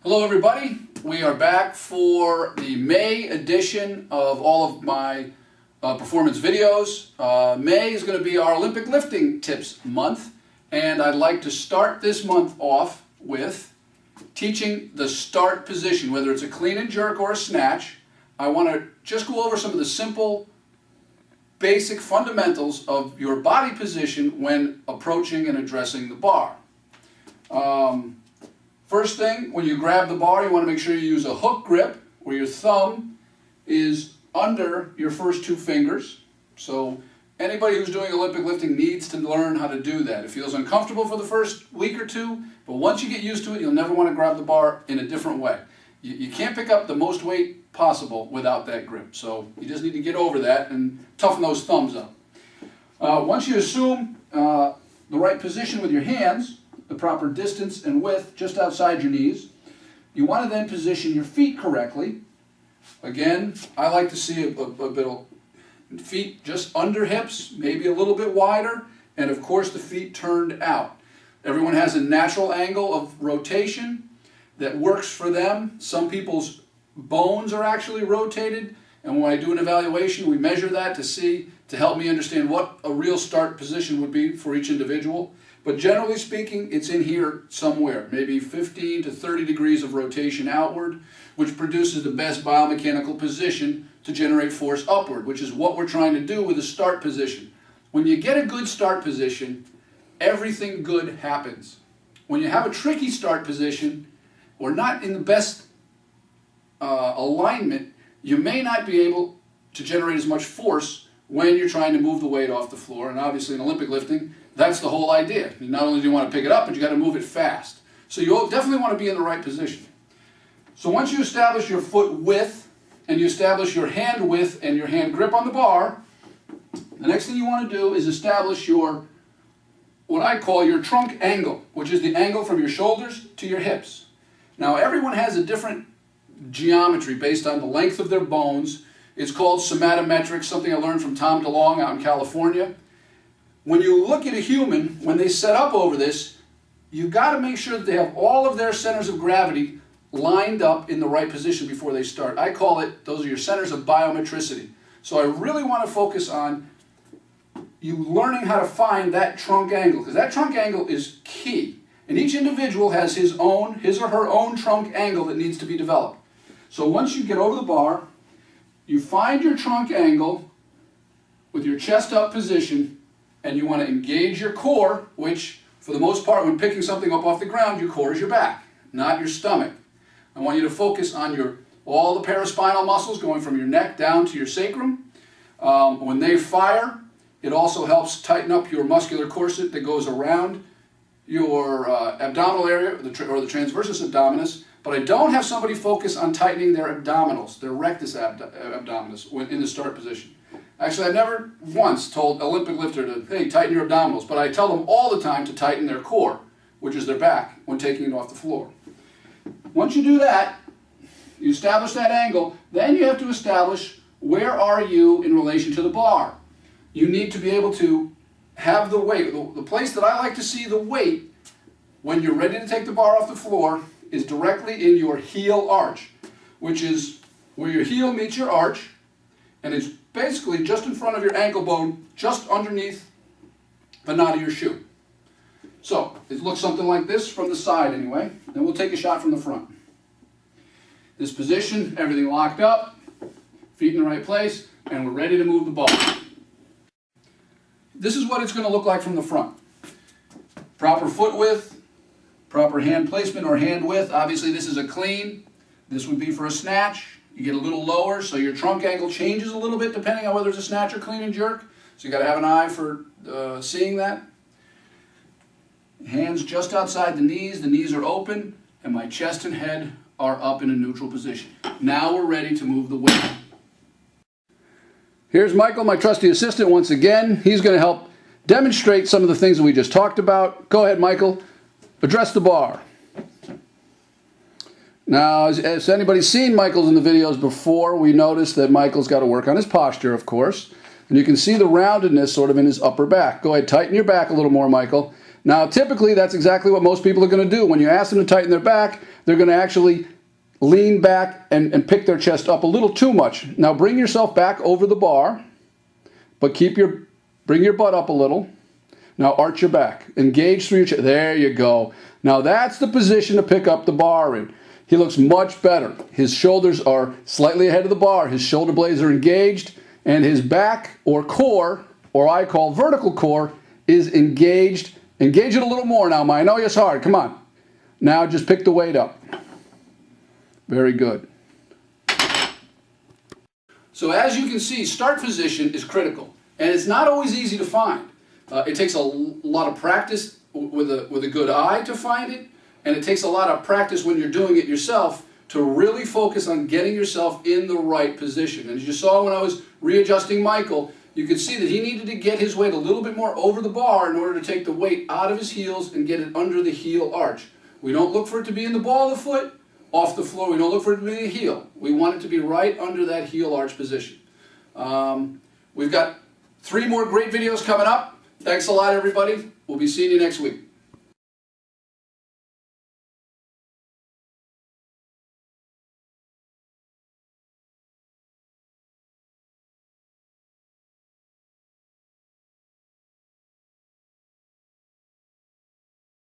Hello everybody, we are back for the May edition of all of my performance videos. May is going to be our Olympic lifting tips month, and I'd like to start this month off with teaching the start position, whether it's a clean and jerk or a snatch. I want to just go over some of the simple basic fundamentals of your body position when approaching and addressing the bar. First thing, when you grab the bar, you want to make sure you use a hook grip where your thumb is under your first two fingers. So anybody who's doing Olympic lifting needs to learn how to do that. It feels uncomfortable for the first week or two, but once you get used to it, you'll never want to grab the bar in a different way. You can't pick up the most weight possible without that grip. So you just need to get over that and toughen those thumbs up. Once you assume the right position with your hands, the proper distance and width just outside your knees, you want to then position your feet correctly. Again, I like to see a bit of feet just under hips, maybe a little bit wider, and of course the feet turned out. Everyone has a natural angle of rotation that works for them. Some people's bones are actually rotated, and when I do an evaluation, we measure that to help me understand what a real start position would be for each individual. But generally speaking, it's in here somewhere, maybe 15 to 30 degrees of rotation outward, which produces the best biomechanical position to generate force upward, which is what we're trying to do with a start position. When you get a good start position, everything good happens. When you have a tricky start position, or not in the best alignment, you may not be able to generate as much force when you're trying to move the weight off the floor. And obviously in Olympic lifting, that's the whole idea. Not only do you want to pick it up, but you got to move it fast. So you definitely want to be in the right position. So once you establish your foot width, and you establish your hand width and your hand grip on the bar, the next thing you want to do is establish your, what I call your trunk angle, which is the angle from your shoulders to your hips. Now everyone has a different geometry based on the length of their bones. It's called somatometrics, something I learned from Tom DeLong out in California. When you look at a human, when they set up over this, you've got to make sure that they have all of their centers of gravity lined up in the right position before they start. I call it, those are your centers of biometricity. So I really want to focus on you learning how to find that trunk angle, because that trunk angle is key. And each individual has his or her own trunk angle that needs to be developed. So once you get over the bar, you find your trunk angle with your chest up position, and you want to engage your core, which for the most part when picking something up off the ground, your core is your back, not your stomach. I want you to focus on all the paraspinal muscles going from your neck down to your sacrum. When they fire, it also helps tighten up your muscular corset that goes around your abdominal area, or the transversus abdominis. But I don't have somebody focus on tightening their abdominals, their rectus abdominis in the start position. Actually, I've never once told an Olympic lifter to, hey, tighten your abdominals, but I tell them all the time to tighten their core, which is their back, when taking it off the floor. Once you do that, you establish that angle, then you have to establish where are you in relation to the bar. You need to be able to have the weight. The place that I like to see the weight when you're ready to take the bar off the floor is directly in your heel arch, which is where your heel meets your arch, and it's basically just in front of your ankle bone, just underneath the knot of your shoe. So it looks something like this from the side anyway. Then we'll take a shot from the front. This position, everything locked up, feet in the right place, and we're ready to move the ball. This is what it's going to look like from the front. Proper foot width, proper hand placement or hand width. Obviously this is a clean. This would be for a snatch. You get a little lower, so your trunk angle changes a little bit depending on whether it's a snatch or clean and jerk. So you got to have an eye for seeing that. Hands just outside the knees are open, and my chest and head are up in a neutral position. Now we're ready to move the weight. Here's Michael, my trusty assistant, once again. He's going to help demonstrate some of the things that we just talked about. Go ahead, Michael. Address the bar. Now, as anybody's seen Michael's in the videos before, we noticed that Michael's got to work on his posture, of course. And you can see the roundedness sort of in his upper back. Go ahead, tighten your back a little more, Michael. Now, typically, that's exactly what most people are going to do. When you ask them to tighten their back, they're going to actually lean back and pick their chest up a little too much. Now, bring yourself back over the bar, but bring your butt up a little. Now, arch your back. Engage through your chest. There you go. Now, that's the position to pick up the bar in. He looks much better. His shoulders are slightly ahead of the bar. His shoulder blades are engaged, and his back or core, or I call vertical core, is engaged. Engage it a little more now, I know it's hard. Come on. Now just pick the weight up. Very good. So as you can see, start position is critical, and it's not always easy to find. It takes a lot of practice with a good eye to find it, and it takes a lot of practice when you're doing it yourself to really focus on getting yourself in the right position. And as you saw when I was readjusting Michael, you could see that he needed to get his weight a little bit more over the bar in order to take the weight out of his heels and get it under the heel arch. We don't look for it to be in the ball of the foot, off the floor. We don't look for it to be in the heel. We want it to be right under that heel arch position. We've got 3 more great videos coming up. Thanks a lot, everybody. We'll be seeing you next week.